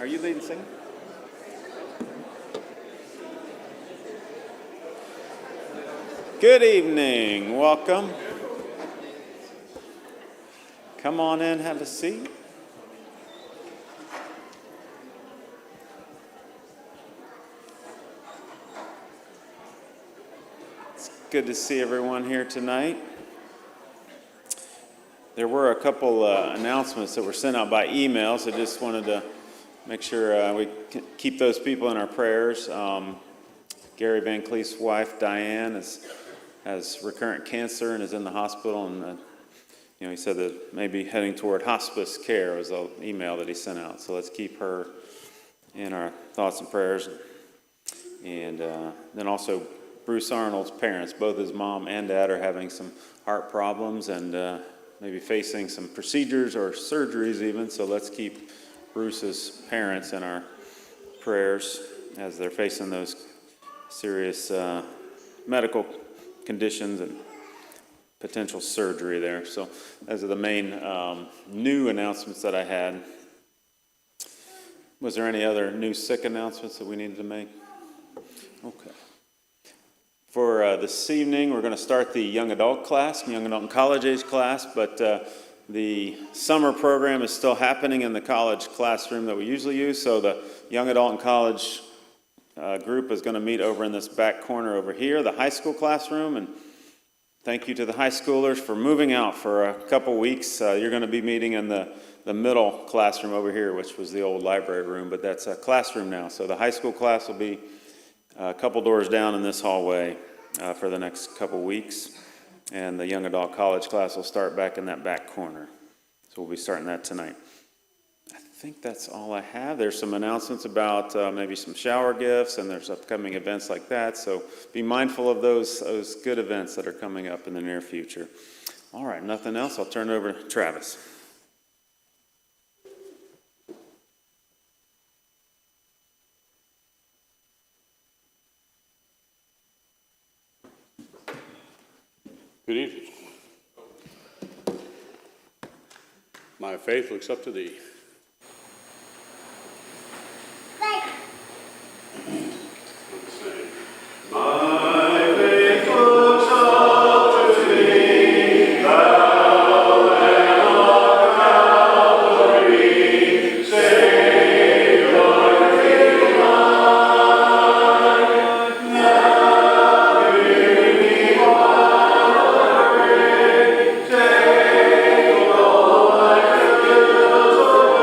Are you leading singer? Good evening. Welcome. Come on in, have a seat. It's good to see everyone here tonight. There were a couple announcements that were sent out by email, so just wanted to make sure we keep those people in our prayers. Gary Van Cleef's wife, Diane, has recurrent cancer and is in the hospital, and he said that maybe heading toward hospice care was the email that he sent out. So let's keep her in our thoughts and prayers. And then also Bruce Arnold's parents, both his mom and dad, are having some heart problems and maybe facing some procedures or surgeries even. So let's keep Bruce's parents in our prayers as they're facing those serious medical conditions and potential surgery there. So those are the main new announcements that I had. Was there any other new sick announcements that we needed to make? Okay. For this evening, we're going to start the young adult class, young adult and college age class, but the summer program is still happening in the college classroom that we usually use. So the young adult and college group is going to meet over in this back corner over here, the high school classroom. And thank you to the high schoolers for moving out for a couple weeks. You're going to be meeting in the middle classroom over here, which was the old library room, but that's a classroom now. So the high school class will be a couple doors down in this hallway for the next couple weeks. And the young adult college class will start back in that back corner. So we'll be starting that tonight. I think that's all I have. There's some announcements about maybe some shower gifts, and there's upcoming events like that. So be mindful of those good events that are coming up in the near future. All right, nothing else. I'll turn it over to Travis. Good evening. My faith looks up to thee. My faith looks up to thee, thou Lamb of Calvary, Savior divine. Now hear me while I pray, take all my guilt away.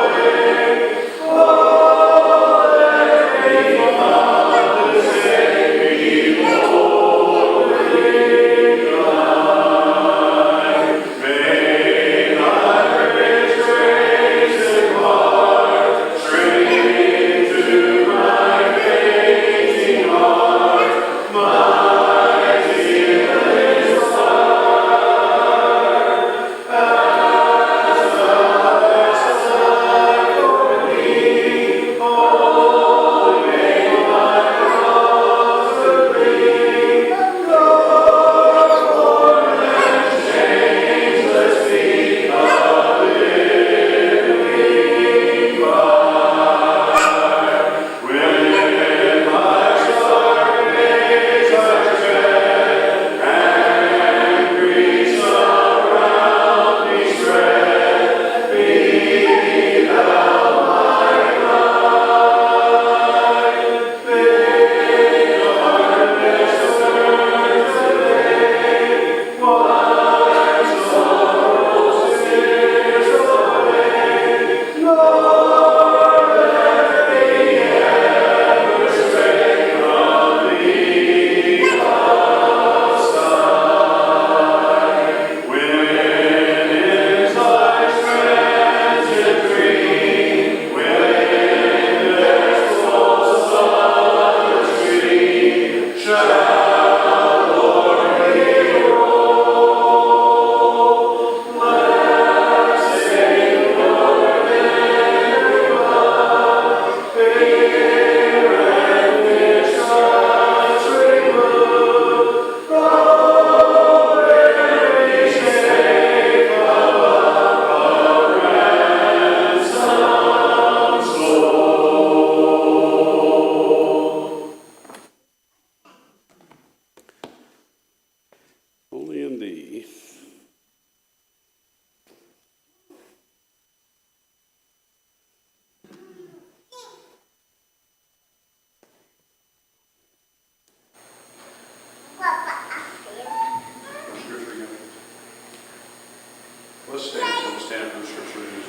Let's stand for the scripture reading.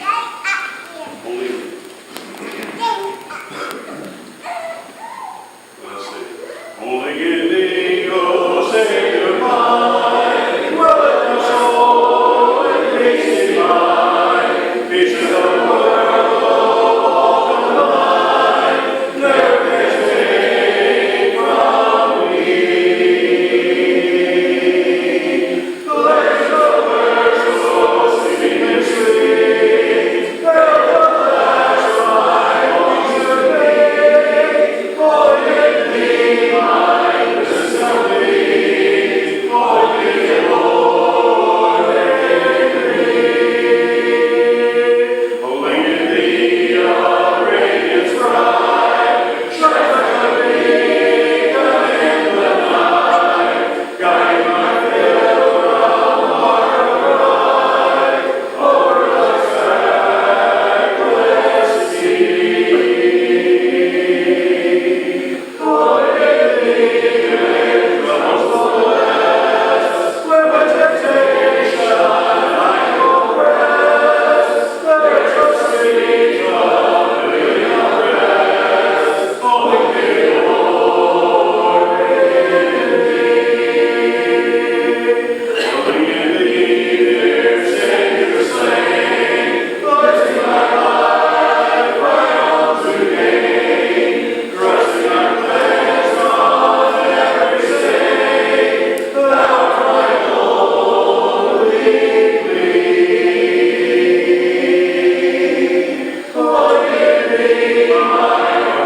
Holy. Let's see. Holy give thee, O Savior mine, dwelleth my soul in grace divine, peace of the world, all combined, never can take from me. Let your words so sweet and sweet, everlast my wants away, holy thee, my assembly, holy Lord, and me. Holy thee, a radiance bright, shine like a beacon in the night, guide my pilgrim heart aright, o'er the trackless sea. Holy thee, pilgrims of the west, where by temptation I go rest, there trust me, a million rest, holy thee, Lord, in thee. Holy in thee, dear Savior slain, blessing thy life, right on to gain, trusting thy cleanse from every stain, thou art my only plea. Holy in thee, my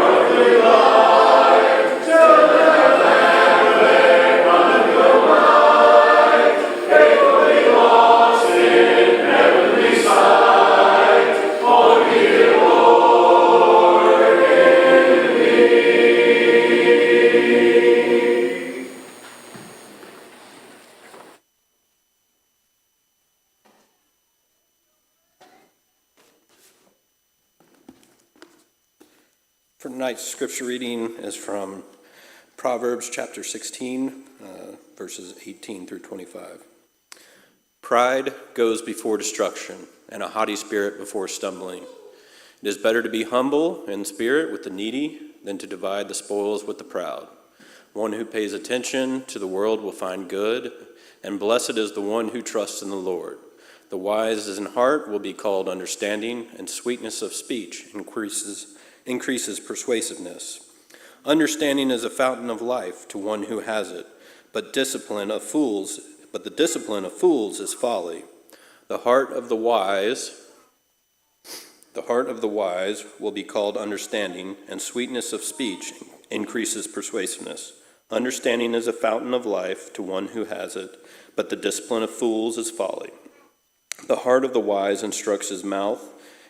earthly life, till death and where runneth the right, faithfully lost in heavenly sight, holy Lord, in thee. For tonight's scripture reading is from Proverbs chapter 16, verses 18 through 25. Pride goes before destruction, and a haughty spirit before stumbling. It is better to be humble in spirit with the needy than to divide the spoils with the proud. One who pays attention to the world will find good, and blessed is the one who trusts in the Lord. The wise in heart will be called understanding, and sweetness of speech increases persuasiveness. Understanding is a fountain of life to one who has it, but the discipline of fools is folly. The heart of the wise will be called understanding, and sweetness of speech increases persuasiveness. Understanding is a fountain of life to one who has it, but the discipline of fools is folly. The heart of the wise instructs his mouth,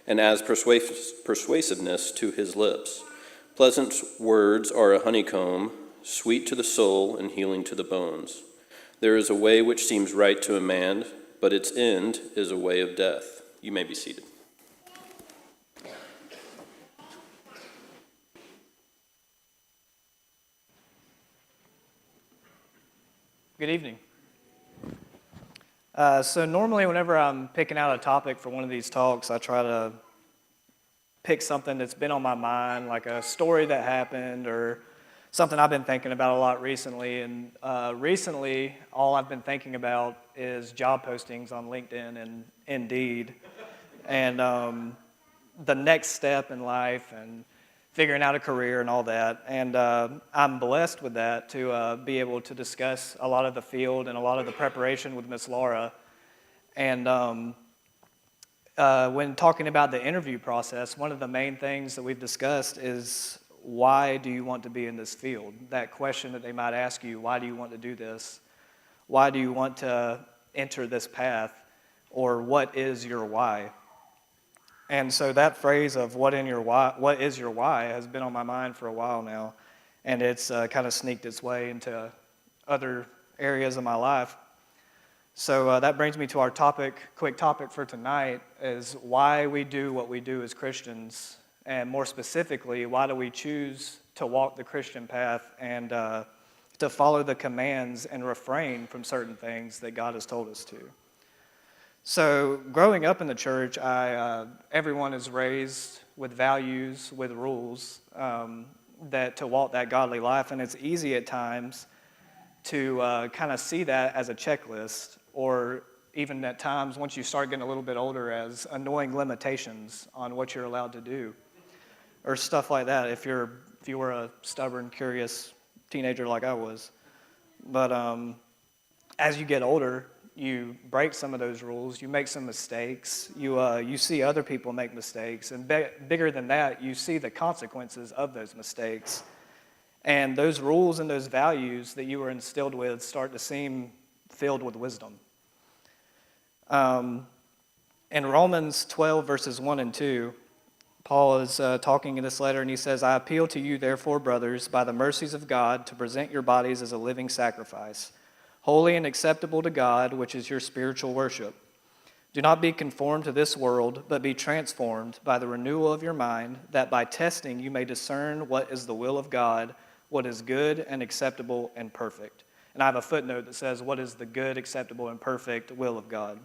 and adds persuasiveness to his lips. Pleasant words are a honeycomb, sweet to the soul and healing to the bones. There is a way which seems right to a man, but its end is a way of death. You may be seated. Good evening. So normally whenever I'm picking out a topic for one of these talks, I try to pick something that's been on my mind, like a story that happened or something I've been thinking about a lot recently. And recently, all I've been thinking about is job postings on LinkedIn and Indeed, and the next step in life and figuring out a career and all that. And I'm blessed with that to be able to discuss a lot of the field and a lot of the preparation with Miss Laura. And when talking about the interview process, one of the main things that we've discussed is, why do you want to be in this field? That question that they might ask you, why do you want to do this? Why do you want to enter this path? Or what is your why? And so that phrase of what is your why has been on my mind for a while now, and it's kind of sneaked its way into other areas of my life. So that brings me to our quick topic for tonight, is why we do what we do as Christians, and more specifically, why do we choose to walk the Christian path and to follow the commands and refrain from certain things that God has told us to. So growing up in the church, everyone is raised with values, with rules, that to walk that godly life, and it's easy at times to kind of see that as a checklist, or even at times once you start getting a little bit older as annoying limitations on what you're allowed to do, or stuff like that. If you were a stubborn, curious teenager like I was, but as you get older, you break some of those rules. You make some mistakes. You see other people make mistakes, and bigger than that, you see the consequences of those mistakes. And those rules and those values that you were instilled with start to seem filled with wisdom. In Romans 12, verses 1 and 2, Paul is talking in this letter, and he says, I appeal to you, therefore, brothers, by the mercies of God, to present your bodies as a living sacrifice, holy and acceptable to God, which is your spiritual worship. Do not be conformed to this world, but be transformed by the renewal of your mind, that by testing you may discern what is the will of God, what is good and acceptable and perfect. And I have a footnote that says, what is the good, acceptable, and perfect will of God?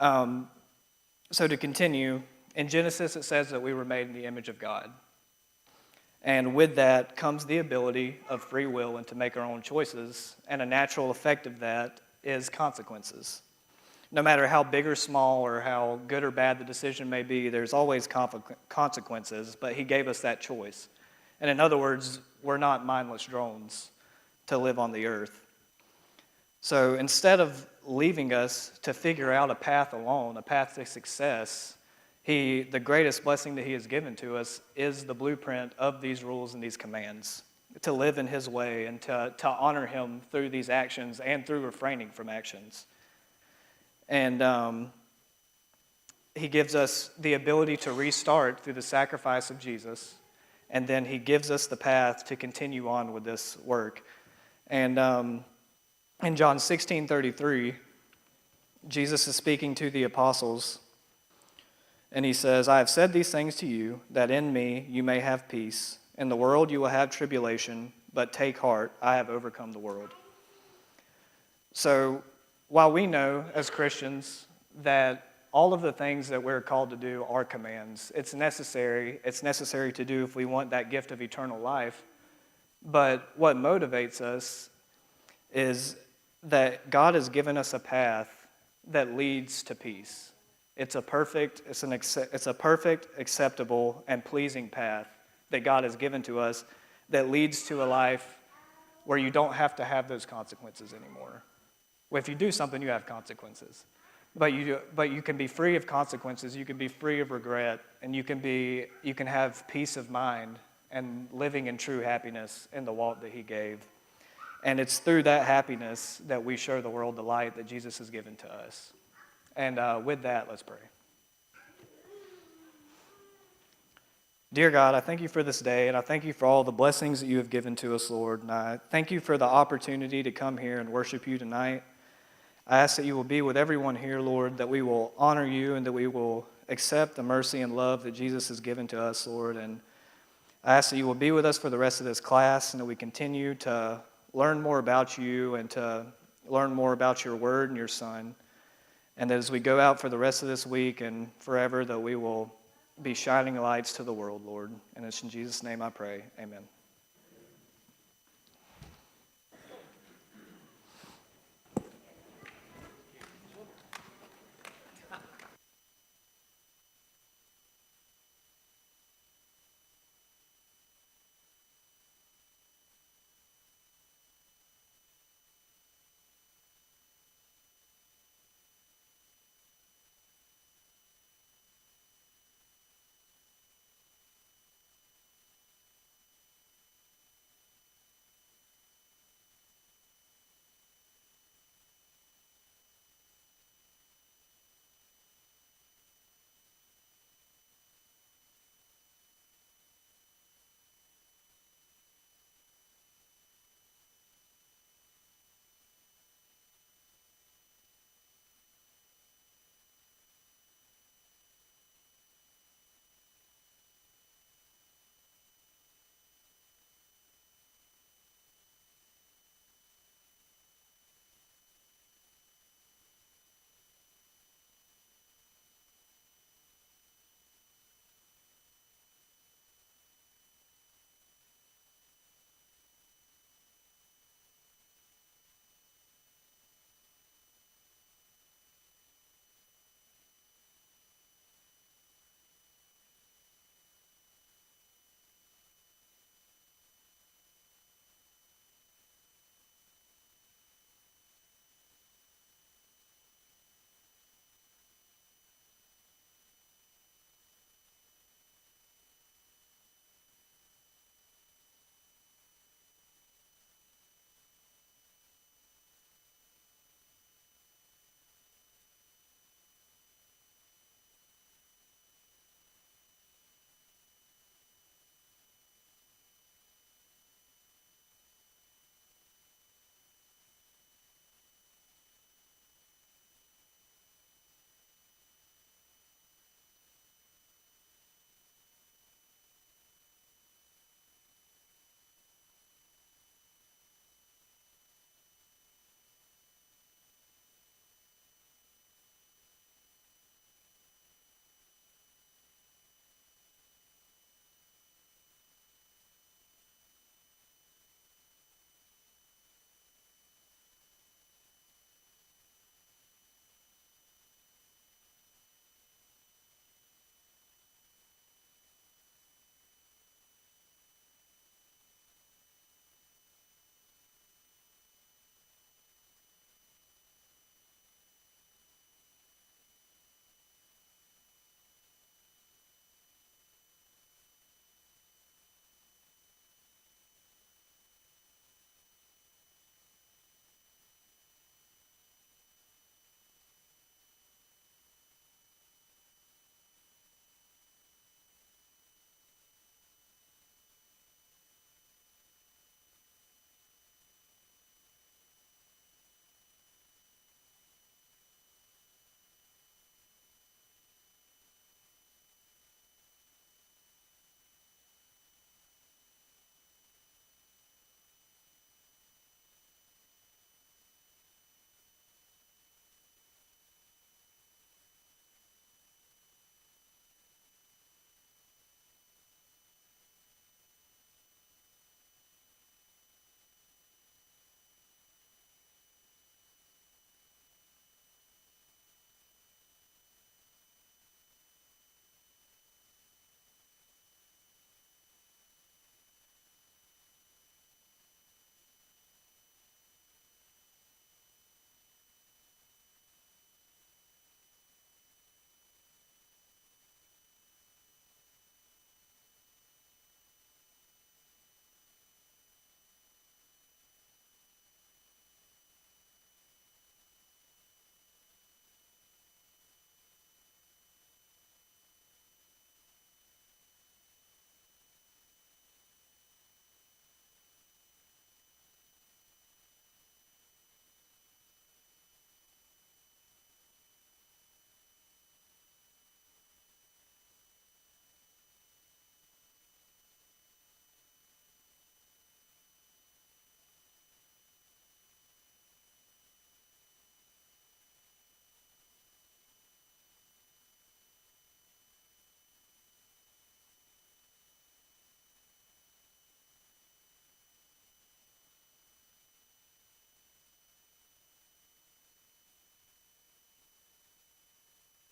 So to continue, in Genesis it says that we were made in the image of God. And with that comes the ability of free will and to make our own choices, and a natural effect of that is consequences. No matter how big or small or how good or bad the decision may be, there's always consequences, but he gave us that choice. And in other words, we're not mindless drones to live on the earth. So instead of leaving us to figure out a path alone, a path to success, the greatest blessing that he has given to us is the blueprint of these rules and these commands, to live in his way and to honor him through these actions and through refraining from actions. And he gives us the ability to restart through the sacrifice of Jesus, and then he gives us the path to continue on with this work. And in John 16:33, Jesus is speaking to the apostles, and he says, I have said these things to you, that in me you may have peace. In the world you will have tribulation, but take heart, I have overcome the world. So while we know as Christians that all of the things that we're called to do are commands, it's necessary to do if we want that gift of eternal life. But what motivates us is that God has given us a path that leads to peace. It's a perfect, acceptable, and pleasing path that God has given to us that leads to a life where you don't have to have those consequences anymore. Well, if you do something, you have consequences. But you can be free of consequences, you can be free of regret, and you can have peace of mind and living in true happiness in the walk that he gave. And it's through that happiness that we show the world the light that Jesus has given to us. And with that, let's pray. Dear God, I thank you for this day, and I thank you for all the blessings that you have given to us, Lord. And I thank you for the opportunity to come here and worship you tonight. I ask that you will be with everyone here, Lord, that we will honor you and that we will accept the mercy and love that Jesus has given to us, Lord. And I ask that you will be with us for the rest of this class and that we continue to learn more about you and to learn more about your word and your Son. And that as we go out for the rest of this week and forever, that we will be shining lights to the world, Lord. And it's in Jesus' name I pray. Amen.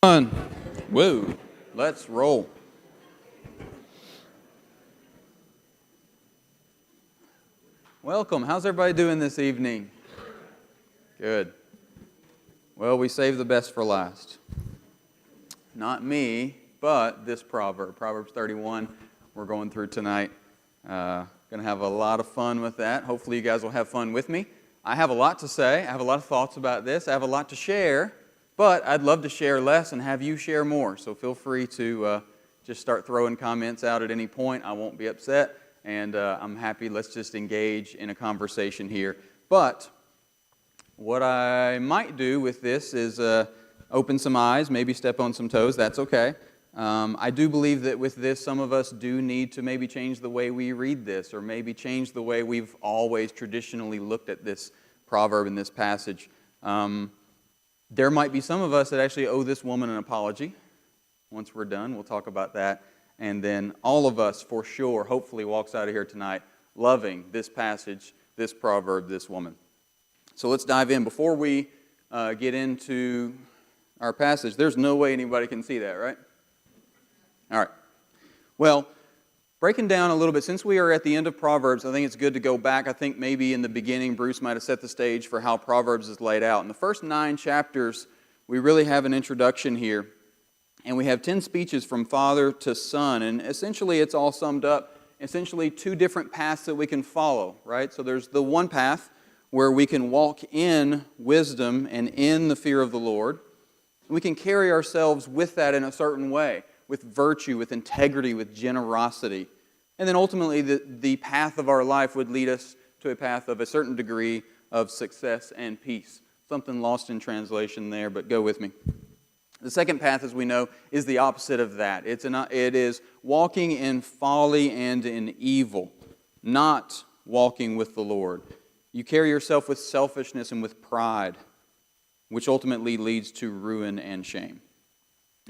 Whoa, let's roll. Welcome. How's everybody doing this evening? Good. Well, we saved the best for last. Not me, but this proverb, Proverbs 31, we're going through tonight. Going to have a lot of fun with that. Hopefully you guys will have fun with me. I have a lot to say. I have a lot of thoughts about this. I have a lot to share, but I'd love to share less and have you share more. So feel free to just start throwing comments out at any point. I won't be upset, and I'm happy. Let's just engage in a conversation here. But what I might do with this is open some eyes, maybe step on some toes. That's okay. I do believe that with this, some of us do need to maybe change the way we read this, or maybe change the way we've always traditionally looked at this proverb in this passage. There might be some of us that actually owe this woman an apology. Once we're done, we'll talk about that. And then all of us, for sure, hopefully walks out of here tonight loving this passage, this proverb, this woman. So let's dive in. Before we get into our passage, there's no way anybody can see that, right? All right. Well, breaking down a little bit, since we are at the end of Proverbs, I think it's good to go back. I think maybe in the beginning, Bruce might have set the stage for how Proverbs is laid out. In the first 9 chapters, we really have an introduction here. And we have 10 speeches from father to son. And essentially, it's all summed up, essentially 2 different paths that we can follow, right? So there's the one path where we can walk in wisdom and in the fear of the Lord. We can carry ourselves with that in a certain way, with virtue, with integrity, with generosity. And then ultimately, the path of our life would lead us to a path of a certain degree of success and peace. Something lost in translation there, but go with me. The second path, as we know, is the opposite of that. It is walking in folly and in evil, not walking with the Lord. You carry yourself with selfishness and with pride, which ultimately leads to ruin and shame.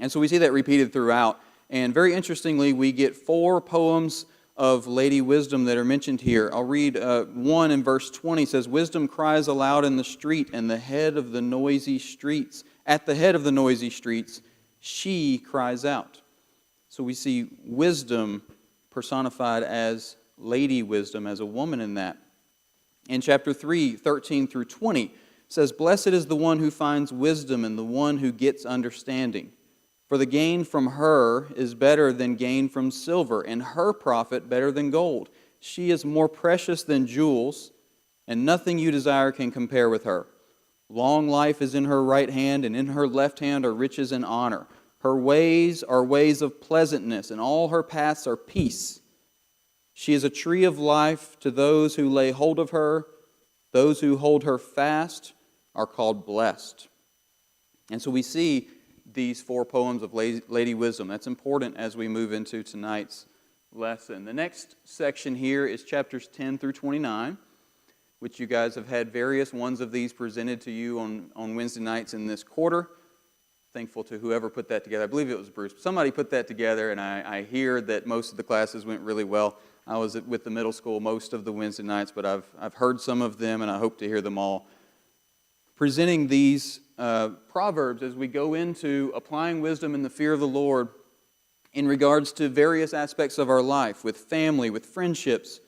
And so we see that repeated throughout. And very interestingly, we get 4 poems of Lady Wisdom that are mentioned here. I'll read one in verse 20. It says, "Wisdom cries aloud in the street, and the head of the noisy streets. At the head of the noisy streets, she cries out." So we see wisdom personified as Lady Wisdom, as a woman in that. In chapter 3, 13 through 20, it says, "Blessed is the one who finds wisdom and the one who gets understanding. For the gain from her is better than gain from silver, and her profit better than gold. She is more precious than jewels, and nothing you desire can compare with her. Long life is in her right hand, and in her left hand are riches and honor. Her ways are ways of pleasantness, and all her paths are peace. She is a tree of life to those who lay hold of her. Those who hold her fast are called blessed." And so we see these 4 poems of Lady Wisdom. That's important as we move into tonight's lesson. The next section here is chapters 10 through 29, which you guys have had various ones of these presented to you on Wednesday nights in this quarter. Thankful to whoever put that together. I believe it was Bruce. Somebody put that together, and I hear that most of the classes went really well. I was with the middle school most of the Wednesday nights, but I've heard some of them, and I hope to hear them all. Presenting these Proverbs as we go into applying wisdom and the fear of the Lord in regards to various aspects of our life, with family, with friendships,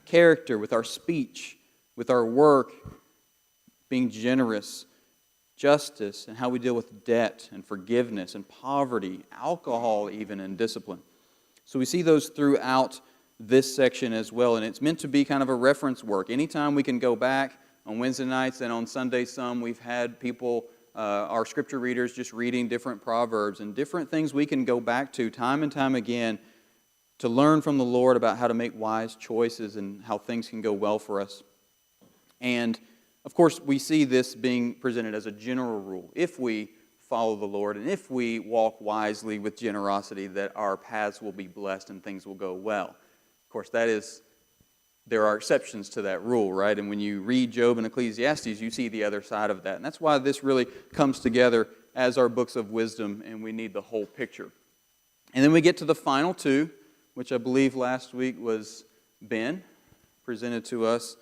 character, with our speech, with our work, being generous, justice, and how we deal with debt and forgiveness and poverty, alcohol even, and discipline. So we see those throughout this section as well, and it's meant to be kind of a reference work. Anytime we can go back on Wednesday nights and on Sunday we've had people, our scripture readers, just reading different proverbs and different things we can go back to time and time again to learn from the Lord about how to make wise choices and how things can go well for us. And, of course, we see this being presented as a general rule. If we follow the Lord and if we walk wisely with generosity, that our paths will be blessed and things will go well. Of course, there are exceptions to that rule, right? And when you read Job and Ecclesiastes, you see the other side of that. And that's why this really comes together as our books of wisdom, and we need the whole picture. And then we get to the final 2, which I believe last week was Ben, presented to us,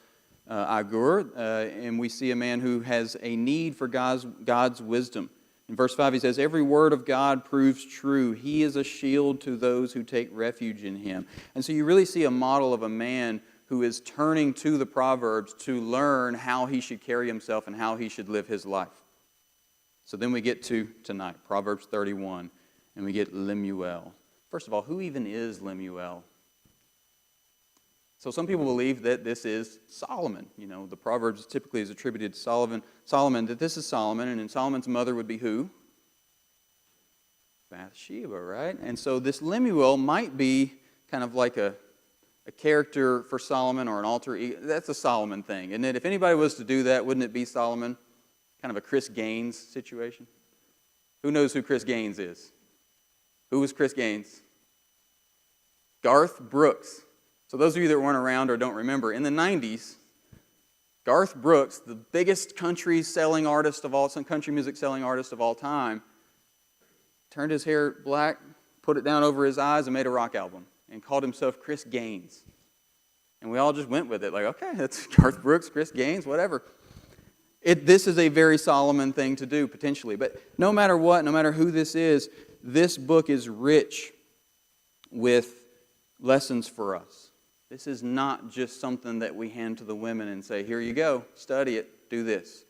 Agur, and we see a man who has a need for God's wisdom. In verse 5, he says, every word of God proves true. He is a shield to those who take refuge in him. And so you really see a model of a man who is turning to the Proverbs to learn how he should carry himself and how he should live his life. So then we get to tonight, Proverbs 31, and we get Lemuel. First of all, who even is Lemuel? So some people believe that this is Solomon. You know, the Proverbs typically is attributed to Solomon, that this is Solomon, and then Solomon's mother would be who? Bathsheba, right? And so this Lemuel might be kind of like a character for Solomon or an alter ego. That's a Solomon thing. And then if anybody was to do that, wouldn't it be Solomon? Kind of a Chris Gaines situation. Who knows who Chris Gaines is? Who was Chris Gaines? Garth Brooks. So those of you that weren't around or don't remember, in the 90s, Garth Brooks, the biggest country music selling artist of all time, turned his hair black, put it down over his eyes, and made a rock album, and called himself Chris Gaines. And we all just went with it, like, okay, that's Garth Brooks, Chris Gaines, whatever. This is a very Solomon thing to do, potentially. But no matter what, no matter who this is, this book is rich with lessons for us. This is not just something that we hand to the women and say, here you go, study it, do this.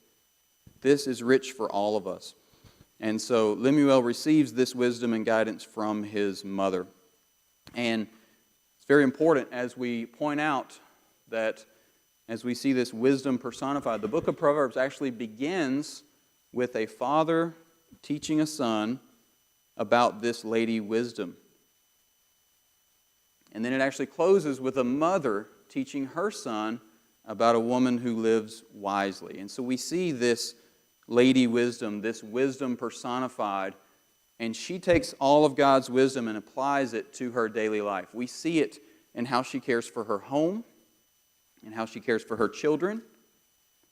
This is rich for all of us. And so Lemuel receives this wisdom and guidance from his mother. And it's very important as we point out that as we see this wisdom personified, the book of Proverbs actually begins with a father teaching a son about this lady wisdom. And then it actually closes with a mother teaching her son about a woman who lives wisely. And so we see this lady wisdom, this wisdom personified, and she takes all of God's wisdom and applies it to her daily life. We see it in how she cares for her home, and how she cares for her children,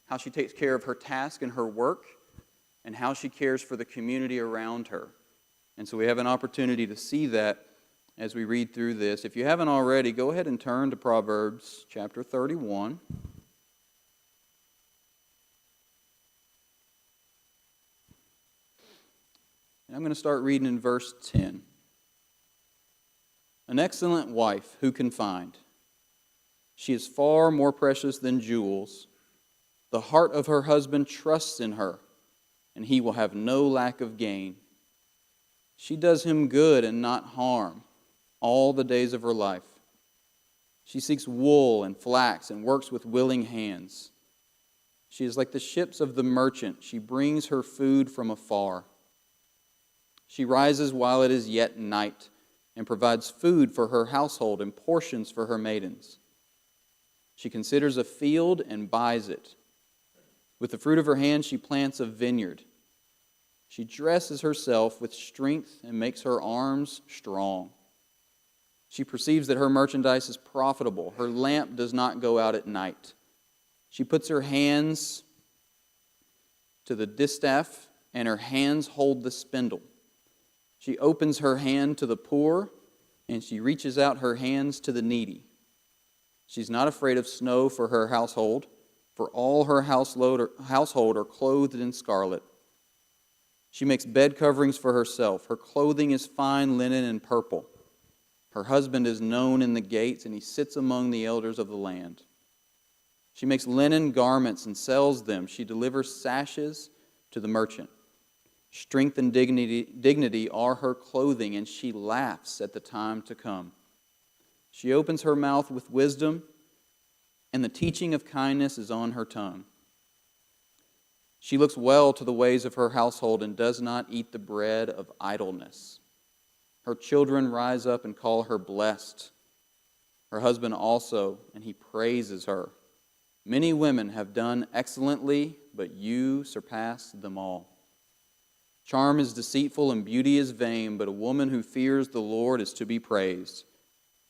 how she takes care of her task and her work, and how she cares for the community around her. And so we have an opportunity to see that as we read through this. If you haven't already, go ahead and turn to Proverbs chapter 31. And I'm going to start reading in verse 10. An excellent wife who can find? She is far more precious than jewels. The heart of her husband trusts in her, and he will have no lack of gain. She does him good and not harm all the days of her life. She seeks wool and flax and works with willing hands. She is like the ships of the merchant. She brings her food from afar. She rises while it is yet night and provides food for her household and portions for her maidens. She considers a field and buys it. With the fruit of her hand she plants a vineyard. She dresses herself with strength and makes her arms strong. She perceives that her merchandise is profitable. Her lamp does not go out at night. She puts her hands to the distaff, and her hands hold the spindle. She opens her hand to the poor, and she reaches out her hands to the needy. She's not afraid of snow for her household, for all her household are clothed in scarlet. She makes bed coverings for herself. Her clothing is fine linen and purple. Her husband is known in the gates, and he sits among the elders of the land. She makes linen garments and sells them. She delivers sashes to the merchant. Strength and dignity are her clothing, and she laughs at the time to come. She opens her mouth with wisdom, and the teaching of kindness is on her tongue. She looks well to the ways of her household and does not eat the bread of idleness. Her children rise up and call her blessed. Her husband also, and he praises her. Many women have done excellently, but you surpass them all. Charm is deceitful and beauty is vain, but a woman who fears the Lord is to be praised.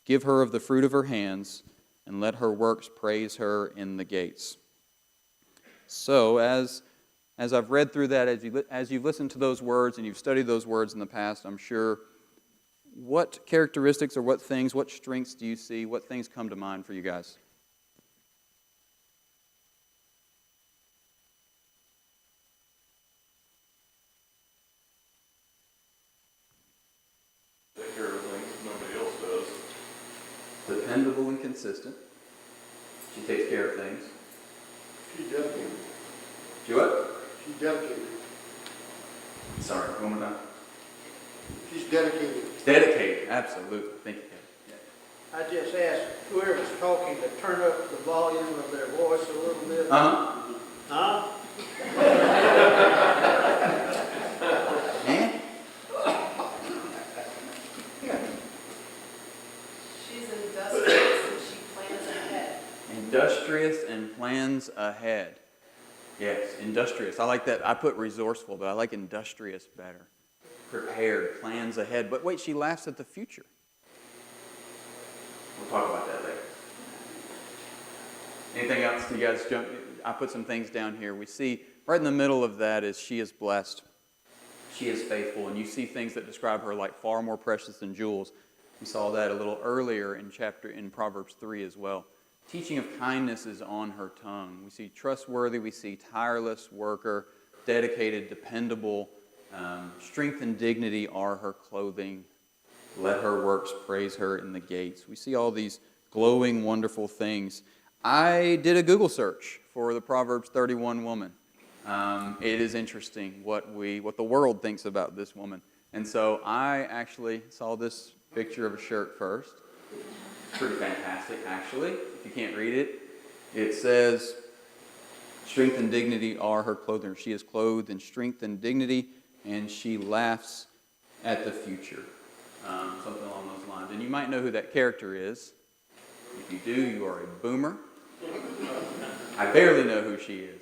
Give her of the fruit of her hands, and let her works praise her in the gates. So, as I've read through that, as you've listened to those words and you've studied those words in the past, I'm sure, what characteristics or what strengths do you see? What things come to mind for you guys? dependable and consistent. She takes care of things. She's dedicated. She what? She's dedicated. Sorry, one more time. She's dedicated. Dedicated, absolutely. Thank you, Kevin. I just asked whoever's talking to turn up the volume of their voice a little bit. Uh-huh. Huh? And? She's industrious and she plans ahead. Industrious and plans ahead. Yes, industrious. I like that. I put resourceful, but I like industrious better. Prepared, plans ahead. But wait, she laughs at the future. We'll talk about that later. Anything else? You guys jump? I put some things down here. We see right in the middle of that is she is blessed. She is faithful. And you see things that describe her like far more precious than jewels. We saw that a little earlier in Proverbs 3 as well. Teaching of kindness is on her tongue. We see trustworthy, we see tireless worker, dedicated, dependable. Strength and dignity are her clothing. Let her works praise her in the gates. We see all these glowing, wonderful things. I did a Google search for the Proverbs 31 woman. It is interesting what the world thinks about this woman. And so I actually saw this picture of a shirt first. It's pretty fantastic, actually. If you can't read it, it says, strength and dignity are her clothing. She is clothed in strength and dignity, and she laughs at the future. Something along those lines. And you might know who that character is. If you do, you are a boomer. I barely know who she is.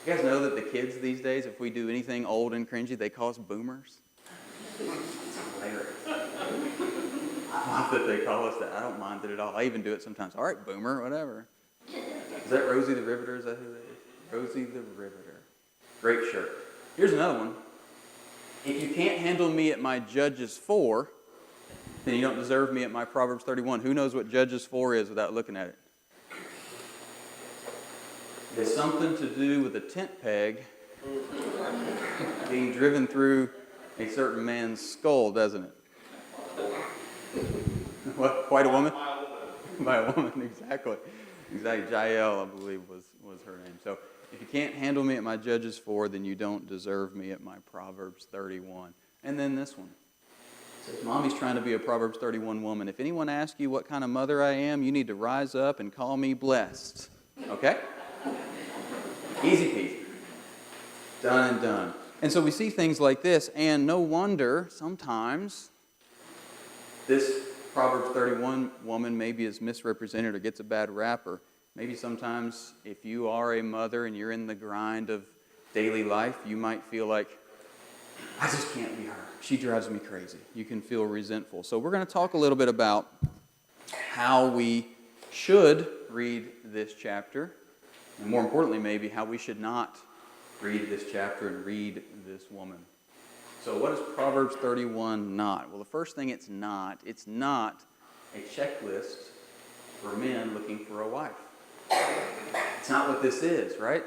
You guys know that the kids these days, if we do anything old and cringy, they call us boomers? It's hilarious. I love that they call us that. I don't mind it at all. I even do it sometimes. All right, boomer, whatever. Is that Rosie the Riveter? Is that who that is? Rosie the Riveter. Great shirt. Here's another one. If you can't handle me at my Judges 4, then you don't deserve me at my Proverbs 31. Who knows what Judges 4 is without looking at it? It's something to do with a tent peg being driven through a certain man's skull, doesn't it? What? Quite a woman? By a woman, exactly. Exactly. Jael, I believe, was her name. So if you can't handle me at my Judges 4, then you don't deserve me at my Proverbs 31. And then this one. It says, Mommy's trying to be a Proverbs 31 woman. If anyone asks you what kind of mother I am, you need to rise up and call me blessed. Okay? Easy peasy. Done and done. And so we see things like this, and no wonder sometimes this Proverbs 31 woman maybe is misrepresented or gets a bad rap, or maybe sometimes if you are a mother and you're in the grind of daily life, you might feel like, I just can't be her. She drives me crazy. You can feel resentful. So we're going to talk a little bit about how we should read this chapter, and more importantly maybe how we should not read this chapter and read this woman. So what is Proverbs 31 not? Well, the first thing it's not a checklist for men looking for a wife. It's not what this is, right?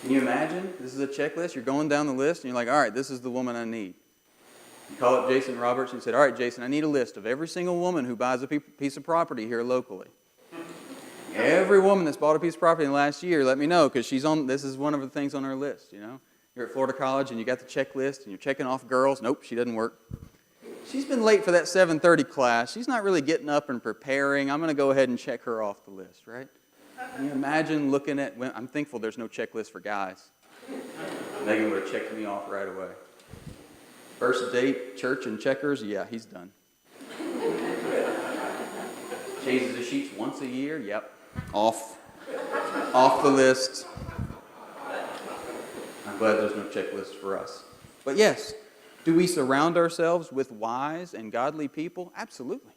Can you imagine? This is a checklist. You're going down the list and you're like, all right, this is the woman I need. You call up Jason Roberts and you said, all right, Jason, I need a list of every single woman who buys a piece of property here locally. Every woman that's bought a piece of property in the last year, let me know, because this is one of the things on her list, you know. You're at Florida College and you got the checklist and you're checking off girls. Nope, she doesn't work. She's been late for that 7:30 class. She's not really getting up and preparing. I'm going to go ahead and check her off the list, right? Can you imagine looking at, I'm thankful there's no checklist for guys. Megan would have checked me off right away. First date, church and checkers, yeah, he's done. Changes the sheets once a year, yep. Off the list. I'm glad there's no checklist for us. But yes, do we surround ourselves with wise and godly people? Absolutely.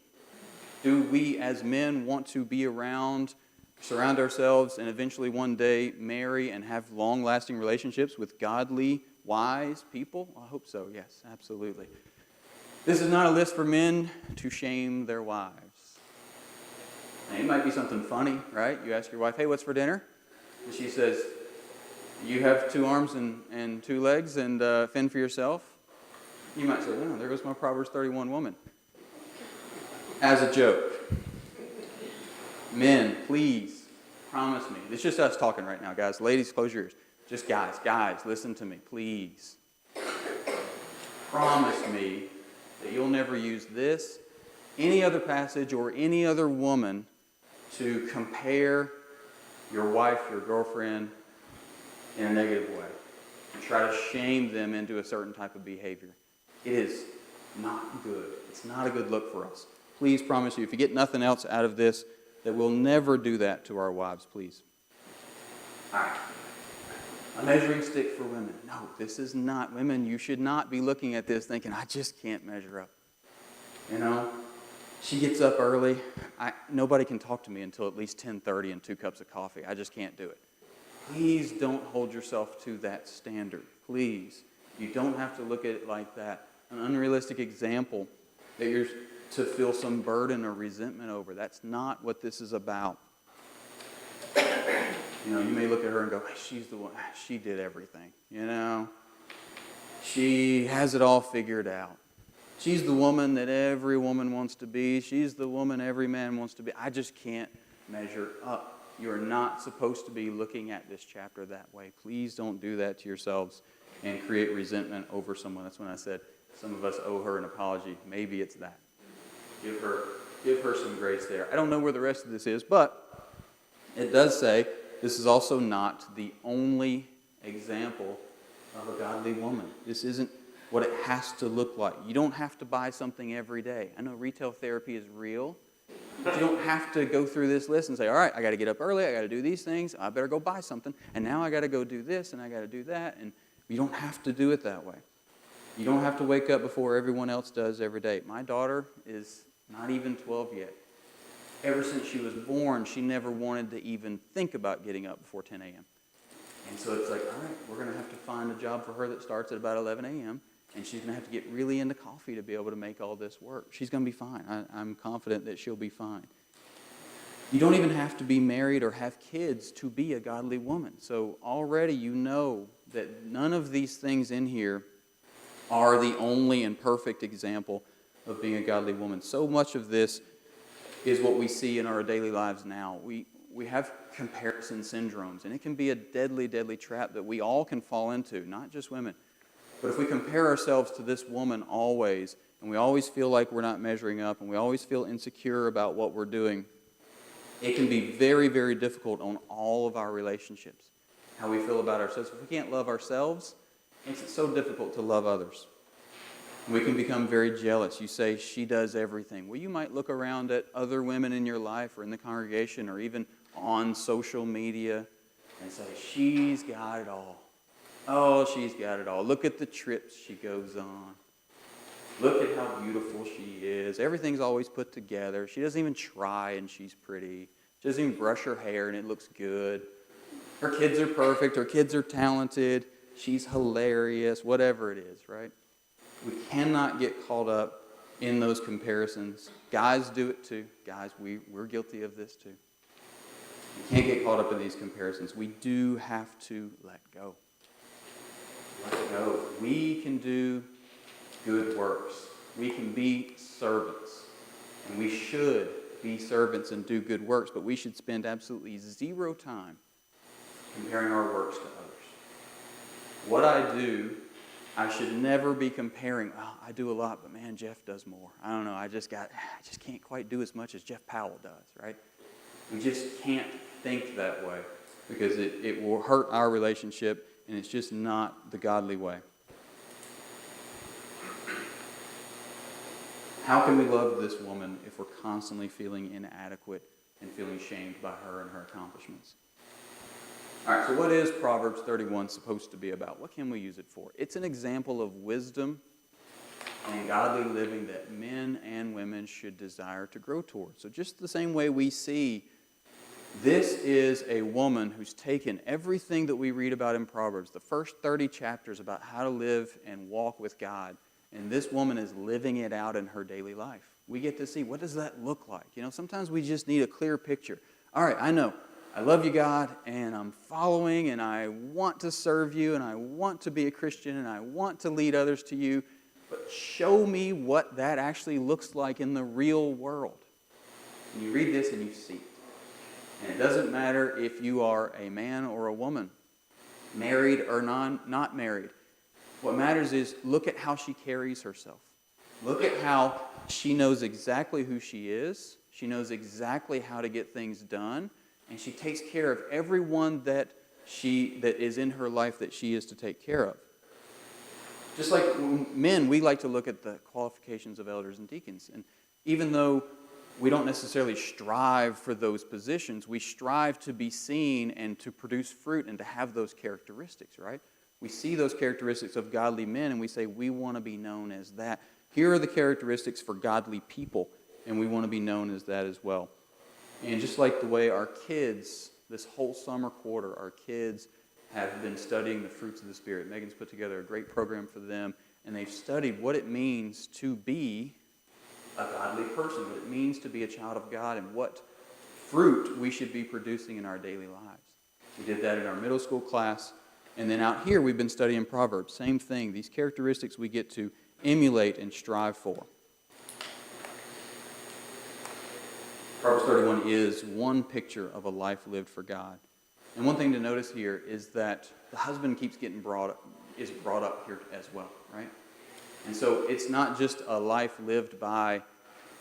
Do we as men want to be surround ourselves, and eventually one day marry and have long-lasting relationships with godly, wise people? I hope so, yes, absolutely. This is not a list for men to shame their wives. Now, it might be something funny, right? You ask your wife, hey, what's for dinner? And she says, you have 2 arms and 2 legs and fend for yourself. You might say, well, there goes my Proverbs 31 woman. as a joke. Men, please, promise me. It's just us talking right now, guys. Ladies, close your ears. Just guys, listen to me, please. Promise me that you'll never use this, any other passage, or any other woman to compare your wife, your girlfriend, in a negative way and try to shame them into a certain type of behavior. It is not good. It's not a good look for us. Please promise you, if you get nothing else out of this, that we'll never do that to our wives, please. All right. A measuring stick for women. No, this is not. Women, you should not be looking at this thinking, I just can't measure up. You know, she gets up early. Nobody can talk to me until at least 10:30 and 2 cups of coffee. I just can't do it. Please don't hold yourself to that standard. Please. You don't have to look at it like that. An unrealistic example that you're to feel some burden or resentment over. That's not what this is about. You know, you may look at her and go, she's the one, she did everything, you know. She has it all figured out. She's the woman that every woman wants to be. She's the woman every man wants to be. I just can't measure up. You're not supposed to be looking at this chapter that way. Please don't do that to yourselves and create resentment over someone. That's when I said some of us owe her an apology. Maybe it's that. Give her some grace there. I don't know where the rest of this is, but it does say this is also not the only example of a godly woman. This isn't what it has to look like. You don't have to buy something every day. I know retail therapy is real, but you don't have to go through this list and say, all right, I got to get up early, I got to do these things, I better go buy something, and now I got to go do this, and I got to do that, and you don't have to do it that way. You don't have to wake up before everyone else does every day. My daughter is not even 12 yet. Ever since she was born, she never wanted to even think about getting up before 10 a.m. And so it's like, all right, we're going to have to find a job for her that starts at about 11 a.m., and she's going to have to get really into coffee to be able to make all this work. She's going to be fine. I'm confident that she'll be fine. You don't even have to be married or have kids to be a godly woman. So already you know that none of these things in here are the only and perfect example of being a godly woman. So much of this is what we see in our daily lives now. We have comparison syndromes, and it can be a deadly, deadly trap that we all can fall into, not just women. But if we compare ourselves to this woman always, and we always feel like we're not measuring up, and we always feel insecure about what we're doing, it can be very, very difficult on all of our relationships, how we feel about ourselves. If we can't love ourselves, it makes it so difficult to love others. We can become very jealous. You say, she does everything. Well, you might look around at other women in your life or in the congregation or even on social media and say, she's got it all. Oh, she's got it all. Look at the trips she goes on. Look at how beautiful she is. Everything's always put together. She doesn't even try and she's pretty. She doesn't even brush her hair and it looks good. Her kids are perfect. Her kids are talented. She's hilarious. Whatever it is, right? We cannot get caught up in those comparisons. Guys do it too. Guys, we're guilty of this too. We can't get caught up in these comparisons. We do have to let go. Let go. We can do good works. We can be servants. And we should be servants and do good works, but we should spend absolutely zero time comparing our works to others. What I do, I should never be comparing, oh, I do a lot, but man, Jeff does more. I don't know, I just can't quite do as much as Jeff Powell does, right? We just can't think that way because it will hurt our relationship, and it's just not the godly way. How can we love this woman if we're constantly feeling inadequate and feeling shamed by her and her accomplishments? All right, so what is Proverbs 31 supposed to be about? What can we use it for? It's an example of wisdom and godly living that men and women should desire to grow towards. So just the same way we see this is a woman who's taken everything that we read about in Proverbs, the first 30 chapters about how to live and walk with God, and this woman is living it out in her daily life. We get to see, what does that look like? You know, sometimes we just need a clear picture. All right, I know. I love you, God, and I'm following, and I want to serve you, and I want to be a Christian, and I want to lead others to you. but show me what that actually looks like in the real world. And you read this and you see it. And it doesn't matter if you are a man or a woman, married or not married. What matters is look at how she carries herself. Look at how she knows exactly who she is. She knows exactly how to get things done. And she takes care of everyone that is in her life that she is to take care of. Just like men, we like to look at the qualifications of elders and deacons. And even though we don't necessarily strive for those positions, we strive to be seen and to produce fruit and to have those characteristics, right? We see those characteristics of godly men and we say, we want to be known as that. Here are the characteristics for godly people, and we want to be known as that as well. And just like the way our kids, this whole summer quarter, our kids have been studying the fruits of the Spirit. Megan's put together a great program for them, and they've studied what it means to be a godly person, what it means to be a child of God, and what fruit we should be producing in our daily lives. We did that in our middle school class, and then out here we've been studying Proverbs. Same thing, these characteristics we get to emulate and strive for. Proverbs 31 is one picture of a life lived for God. And one thing to notice here is that the husband keeps getting brought up here as well, right? And so it's not just a life lived by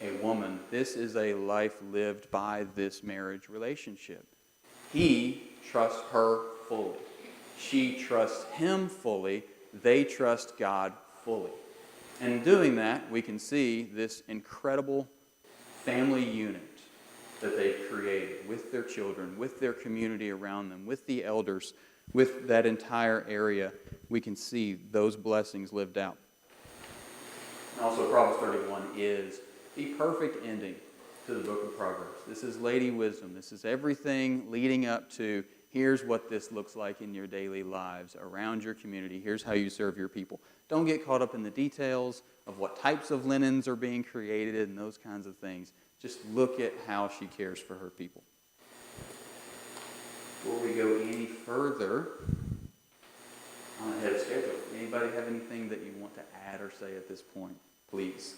a woman. This is a life lived by this marriage relationship. He trusts her fully. She trusts him fully. They trust God fully. And in doing that, we can see this incredible family unit that they've created with their children, with their community around them, with the elders, with that entire area. We can see those blessings lived out. And also, Proverbs 31 is the perfect ending to the book of Proverbs. This is Lady Wisdom. This is everything leading up to here's what this looks like in your daily lives, around your community. Here's how you serve your people. Don't get caught up in the details of what types of linens are being created and those kinds of things. Just look at how she cares for her people. Before we go any further, I'm ahead of schedule. Anybody have anything that you want to add or say at this point? Please.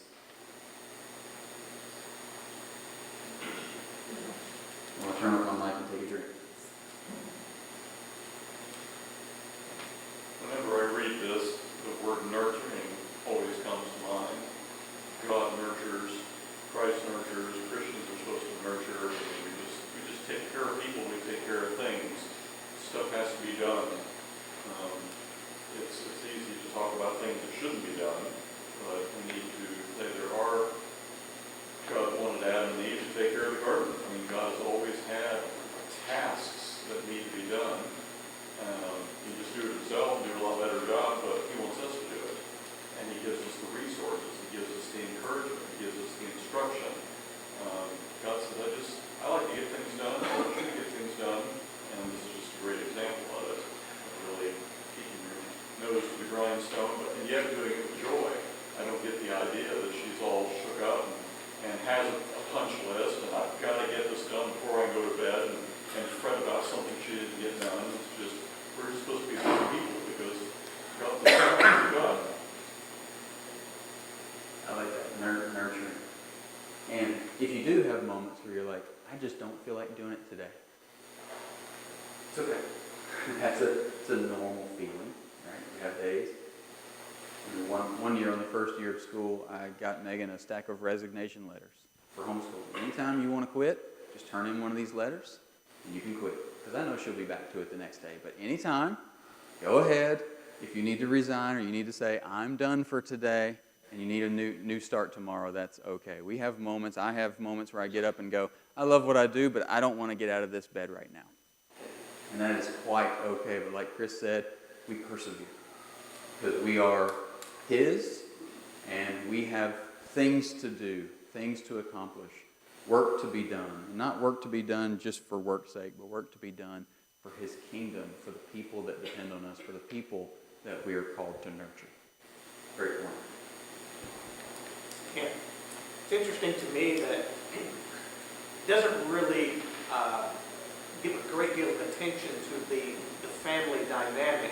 I'll turn off my mic and take a drink. Whenever I read this, the word nurturing always comes to mind. God nurtures, Christ nurtures, Christians are supposed to nurture. We just take care of people, we take care of things. Stuff has to be done. It's easy to talk about things that shouldn't be done, but we need to say God wanted Adam and Eve to take care of the garden. I mean, God has always had tasks that need to be done. He just do it himself and do a lot better job, but he wants us to do it. And he gives us the resources, he gives us the encouragement, he gives us the instruction. God said, I like to get things done, I want you to get things done, and this is just a great example of it. Really keeping your nose to the grindstone, and yet doing it with joy. I don't get the idea that she's all shook up and has a punch list, and I've got to get this done before I go to bed, and fret about something she didn't get done. It's just, we're just supposed to be good people because God's God. I like that, nurturing. And if you do have moments where you're like, I just don't feel like doing it today, it's okay. It's a normal feeling, right? We have days. One year, on the first year of school, I got Megan a stack of resignation letters for homeschooling. Anytime you want to quit, just turn in one of these letters and you can quit. Because I know she'll be back to it the next day. But anytime, go ahead. If you need to resign or you need to say, I'm done for today, and you need a new start tomorrow, that's okay. We have moments, I have moments where I get up and go, I love what I do, but I don't want to get out of this bed right now. And that is quite okay. But like Chris said, we persevere. Because we are His, and we have things to do, things to accomplish, work to be done. And not work to be done just for work's sake, but work to be done for His kingdom, for the people that depend on us, for the people that we are called to nurture. Great point. Yeah. It's interesting to me that it doesn't really give a great deal of attention to the family dynamic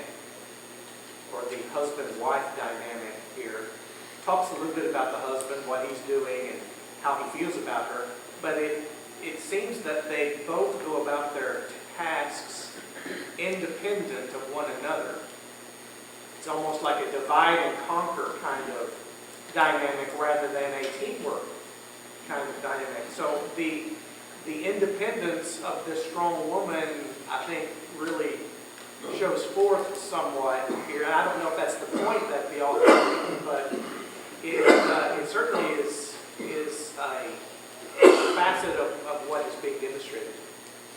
or the husband-wife dynamic here. talks a little bit about the husband, what he's doing, and how he feels about her. But it seems that they both go about their tasks independent of one another. It's almost like a divide and conquer kind of dynamic rather than a teamwork kind of dynamic. So the independence of this strong woman, I think, really shows forth somewhat here. I don't know if that's the point that the author is making, but it certainly is a facet of what is being demonstrated.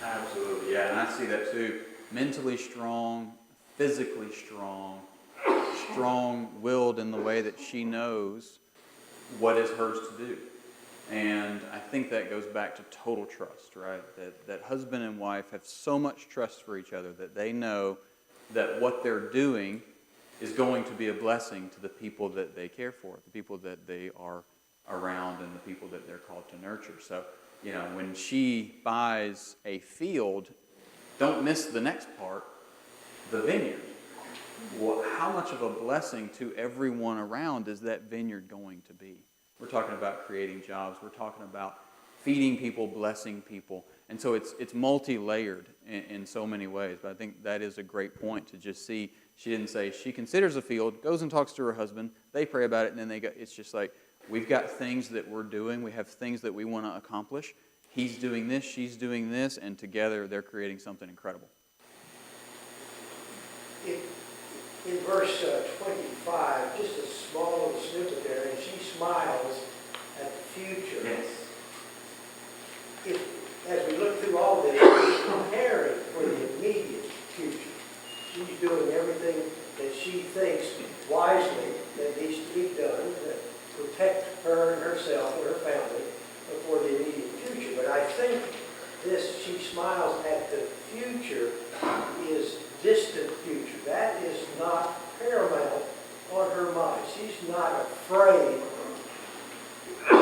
Absolutely, yeah, and I see that too. Mentally strong, physically strong, strong-willed in the way that she knows what is hers to do. And I think that goes back to total trust, right? That husband and wife have so much trust for each other that they know that what they're doing is going to be a blessing to the people that they care for, the people that they are around, and the people that they're called to nurture. So, you know, when she buys a field, don't miss the next part, the vineyard. Well, how much of a blessing to everyone around is that vineyard going to be? We're talking about creating jobs. We're talking about feeding people, blessing people. And so it's multi-layered in so many ways. But I think that is a great point to just see. She didn't say she considers a field, goes and talks to her husband, they pray about it, and then they go. It's just like, we've got things that we're doing. We have things that we want to accomplish. He's doing this, she's doing this, and together they're creating something incredible. In verse 25, just a small little snippet there, and she smiles at the future. Yes. As we look through all this, she's preparing for the immediate future. She's doing everything that she thinks wisely that needs to be done to protect her and herself and her family for the immediate future. But I think this, she smiles at the future, is distant future. That is not paramount on her mind. She's not afraid of the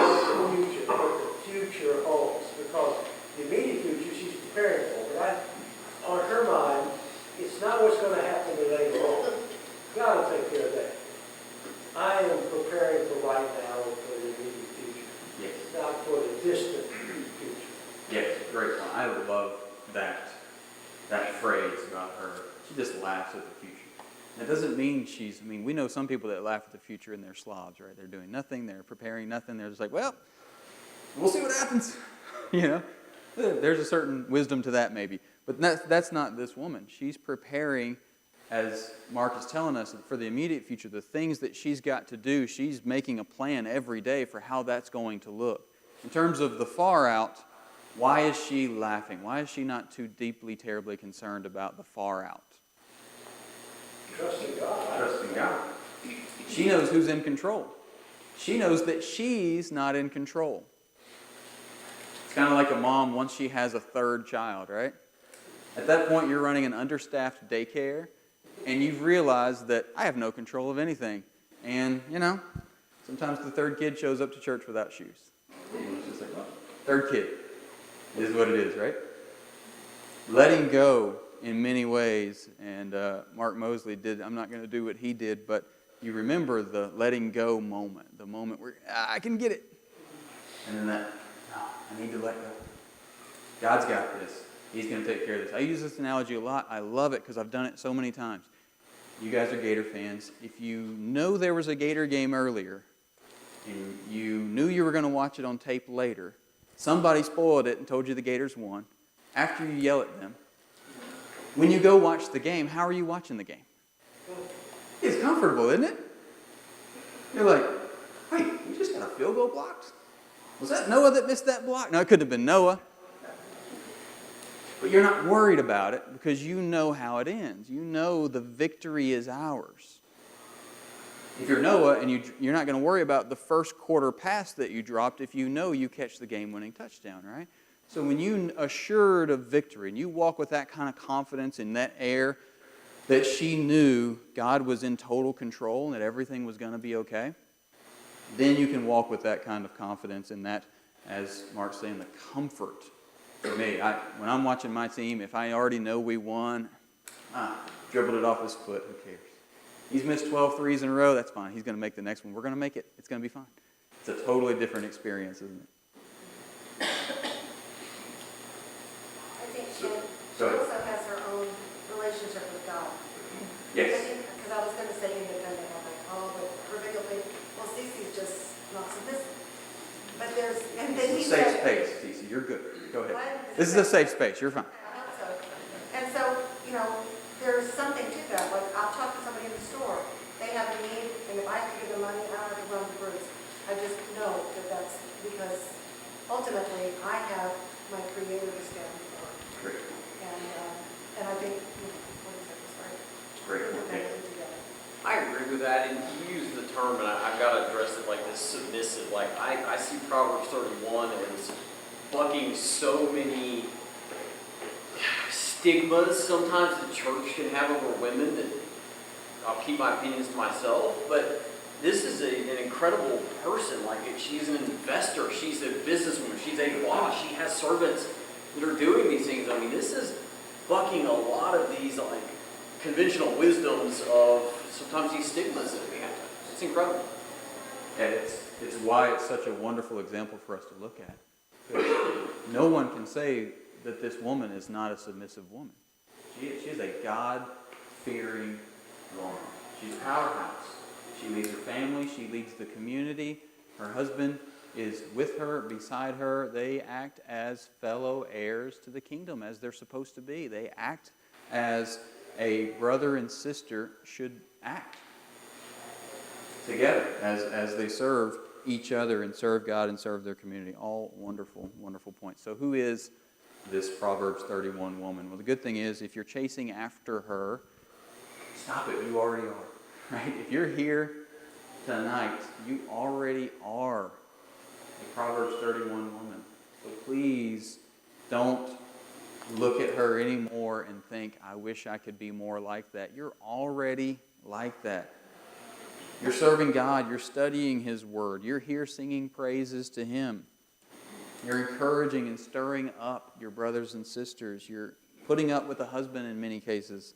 future, what the future holds, because the immediate future she's preparing for. But on her mind, it's not what's going to happen later on. God will take care of that. I am preparing for right now and for the immediate future, Yes. not for the distant future. Yes, great one. I love that phrase about her. She just laughs at the future. That doesn't mean we know some people that laugh at the future and they're slobs, right? They're doing nothing, they're preparing nothing. They're just like, well, we'll see what happens. You know, there's a certain wisdom to that maybe. But that's not this woman. She's preparing, as Mark is telling us, for the immediate future, the things that she's got to do. She's making a plan every day for how that's going to look. In terms of the far out, why is she laughing? Why is she not too deeply, terribly concerned about the far out? Trusting God. Trusting God. She knows who's in control. She knows that she's not in control. It's kind of like a mom once she has a third child, right? At that point, you're running an understaffed daycare, and you've realized that I have no control of anything. And, you know, sometimes the third kid shows up to church without shoes. And it's just like, well, third kid. It is what it is, right? Letting go in many ways, and Mark Mosley did, I'm not going to do what he did, but you remember the letting go moment, the moment where I can get it. And then that, no, I need to let go. God's got this. He's going to take care of this. I use this analogy a lot. I love it because I've done it so many times. You guys are Gator fans. If you know there was a Gator game earlier, and you knew you were going to watch it on tape later, somebody spoiled it and told you the Gators won. After you yell at them, when you go watch the game, how are you watching the game? It's comfortable, isn't it? You're like, wait, we just got a field goal blocked? Was that Noah that missed that block? No, it couldn't have been Noah. But you're not worried about it because you know how it ends. You know the victory is ours. If you're Noah and you're not going to worry about the first quarter pass that you dropped if you know you catch the game-winning touchdown, right? So when you assured of victory and you walk with that kind of confidence in that air that she knew God was in total control and that everything was going to be okay, then you can walk with that kind of confidence and that, as Mark's saying, the comfort. For me, when I'm watching my team, if I already know we won, dribbled it off his foot, who cares? He's missed 12 threes in a row. That's fine. He's going to make the next one. We're going to make it. It's going to be fine. It's a totally different experience, isn't it? I think she Go ahead. also has her own relationship with God. Yes. Because I was going to say independent, I'm like, oh, but Rebecca will think, well, Cece's just not submissive. But there's, and then he It's a safe said. space, Cece. You're good. Go ahead. What? This is a safe space. You're fine. I hope so. And so, there's something to that. Like, I'll talk to somebody in the store. They have a need, and if I have to give them money, I don't have to run the groups. I just know that that's because ultimately I have my Creator to stand before. Great. And I think, what is it, sorry? Great. Independently together. I agree with that, and you use the term, and I've got to address it like this, submissive. Like, I see Proverbs 31 as bucking so many stigmas sometimes the church can have over women that I'll keep my opinions to myself, but this is an incredible person. Like, she's an investor, she's a businesswoman, she's a boss, she has servants that are doing these things. I mean, this is bucking a lot of these, like, conventional wisdoms of sometimes these stigmas that we have. It's incredible. And it's why it's such a wonderful example for us to look at. Because no one can say that this woman is not a submissive woman. She is a God-fearing woman. She's a powerhouse. She leads her family. She leads the community. Her husband is with her, beside her. They act as fellow heirs to the kingdom, as they're supposed to be. They act as a brother and sister should act together as they serve each other and serve God and serve their community. All wonderful, wonderful points. So who is this Proverbs 31 woman? Well, the good thing is if you're chasing after her, stop it. You already are. Right? If you're here tonight, you already are a Proverbs 31 woman. So please don't look at her anymore and think, I wish I could be more like that. You're already like that. You're serving God. You're studying His Word. You're here singing praises to Him. You're encouraging and stirring up your brothers and sisters. You're putting up with a husband in many cases.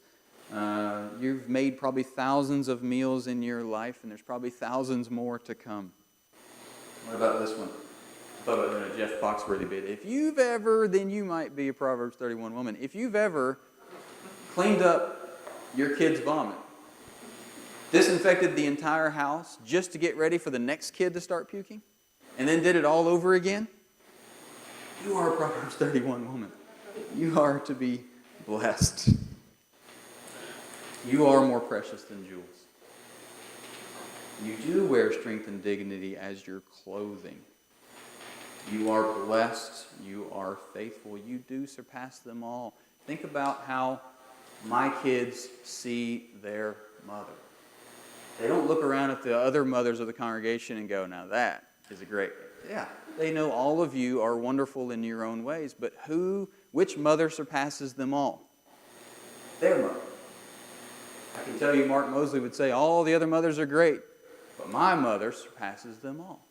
You've made probably thousands of meals in your life, and there's probably thousands more to come. What about this one? I thought about doing a Jeff Foxworthy bit. If you've ever, then you might be a Proverbs 31 woman. If you've ever cleaned up your kid's vomit, disinfected the entire house just to get ready for the next kid to start puking, and then did it all over again, you are a Proverbs 31 woman. You are to be blessed. You are more precious than jewels. You do wear strength and dignity as your clothing. You are blessed. You are faithful. You do surpass them all. Think about how my kids see their mother. They don't look around at the other mothers of the congregation and go, now that is a great... Yeah, they know all of you are wonderful in your own ways, but which mother surpasses them all? Their mother. I can tell you Mark Mosley would say all the other mothers are great, but my mother surpasses them all.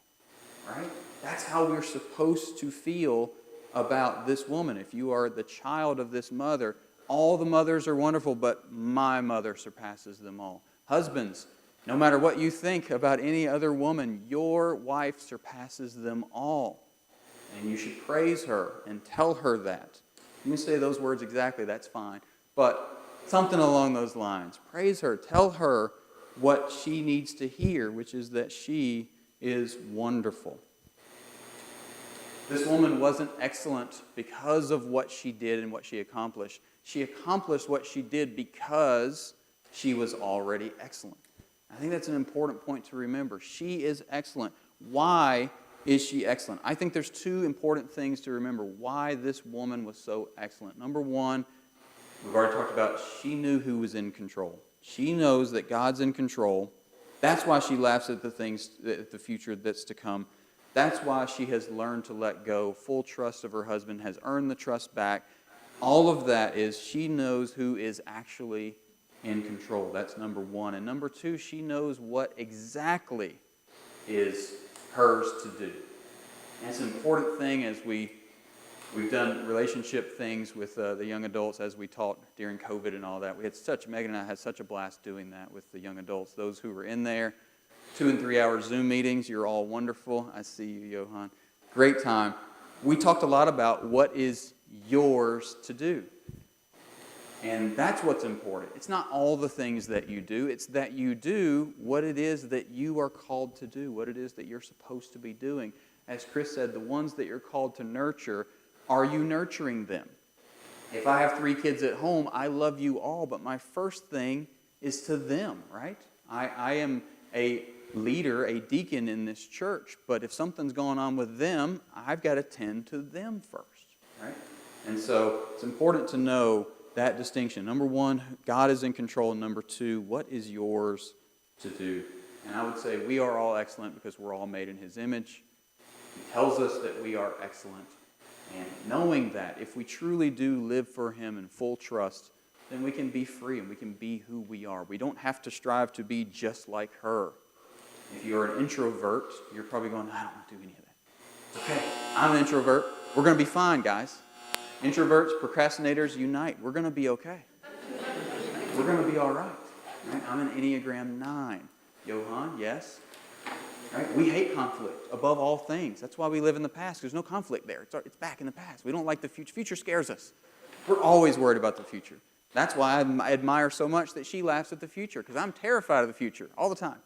Right? That's how we're supposed to feel about this woman. If you are the child of this mother, all the mothers are wonderful, but my mother surpasses them all. Husbands, no matter what you think about any other woman, your wife surpasses them all. And you should praise her and tell her that. You can say those words exactly, that's fine. But something along those lines. Praise her. Tell her what she needs to hear, which is that she is wonderful. This woman wasn't excellent because of what she did and what she accomplished. She accomplished what she did because she was already excellent. I think that's an important point to remember. She is excellent. Why is she excellent? I think there's two important things to remember why this woman was so excellent. Number one, we've already talked about she knew who was in control. She knows that God's in control. That's why she laughs at the future that's to come. That's why she has learned to let go. Full trust of her husband, has earned the trust back. All of that is she knows who is actually in control. That's number one. And number two, she knows what exactly is hers to do. And it's an important thing as we We've done relationship things with the young adults as we taught during COVID and all that. Megan and I had such a blast doing that with the young adults. Those who were in there, 2 and 3 hour Zoom meetings, you're all wonderful. I see you, Johan. Great time. We talked a lot about what is yours to do. And that's what's important. It's not all the things that you do. It's that you do what it is that you are called to do, what it is that you're supposed to be doing. As Chris said, the ones that you're called to nurture, are you nurturing them? If I have 3 kids at home, I love you all, but my first thing is to them, right? I am a leader, a deacon in this church, but if something's going on with them, I've got to tend to them first, right? And so it's important to know that distinction. Number 1, God is in control. Number 2, what is yours to do? And I would say we are all excellent because we're all made in His image. He tells us that we are excellent. And knowing that, if we truly do live for Him in full trust, then we can be free and we can be who we are. We don't have to strive to be just like her. If you're an introvert, you're probably going, I don't want to do any of that. Okay, I'm an introvert. We're going to be fine, guys. Introverts, procrastinators, unite. We're going to be okay. We're going to be all right. I'm an Enneagram 9. Johan, yes? Right? We hate conflict above all things. That's why we live in the past. There's no conflict there. It's back in the past. We don't like the future. Future scares us. We're always worried about the future. That's why I admire so much that she laughs at the future, because I'm terrified of the future all the time.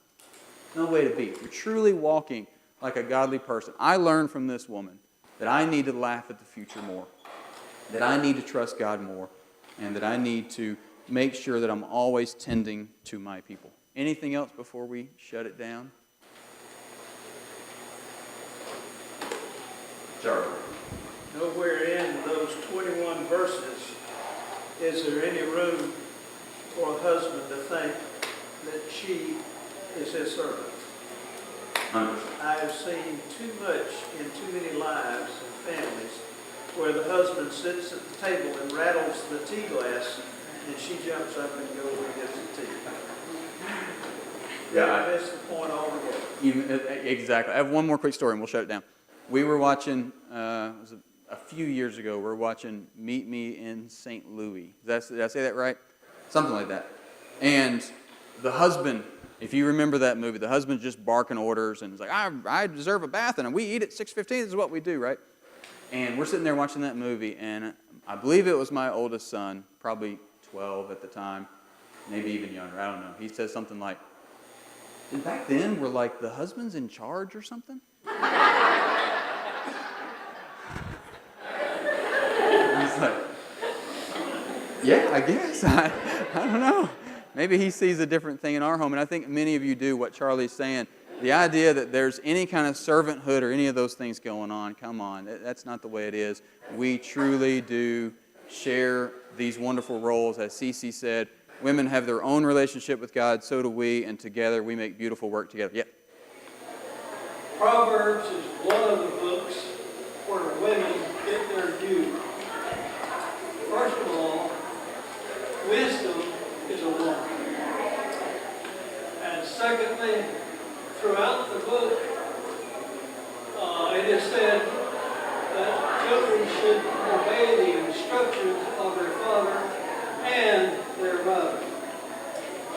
No way to be. If you're truly walking like a godly person, I learned from this woman that I need to laugh at the future more, that I need to trust God more, and that I need to make sure that I'm always tending to my people. Anything else before we shut it down? Sure. Nowhere in those 21 verses is there any room for a husband to think that she is his servant. 100%. I have seen too much in too many lives and families where the husband sits at the table and rattles the tea glass and she jumps up and goes and gets the tea. Yeah, That's the point altogether. Exactly. I have one more quick story and we'll shut it down. We were watching, it was a few years ago, we were watching Meet Me in St. Louis. Did I say that right? Something like that. And the husband, if you remember that movie, the husband's just barking orders and is like, I deserve a bath and we eat at 6:15. This is what we do, right? And we're sitting there watching that movie, and I believe it was my oldest son, probably 12 at the time, maybe even younger, I don't know. He says something like, and back then, we're like, the husband's in charge or something? He's like, yeah, I guess. I don't know. Maybe he sees a different thing in our home, and I think many of you do what Charlie's saying. The idea that there's any kind of servanthood or any of those things going on, come on, that's not the way it is. We truly do share these wonderful roles. As Cece said, women have their own relationship with God, so do we, and together we make beautiful work together. Yep. Proverbs is one of the books where women get their due. First of all, wisdom is a woman. And secondly, throughout the book, it is said that children should obey the instructions of their father and their mother.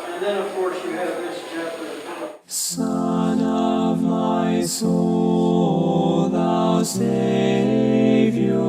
And then, of course, you have this chapter as well. Son of my soul, thou Savior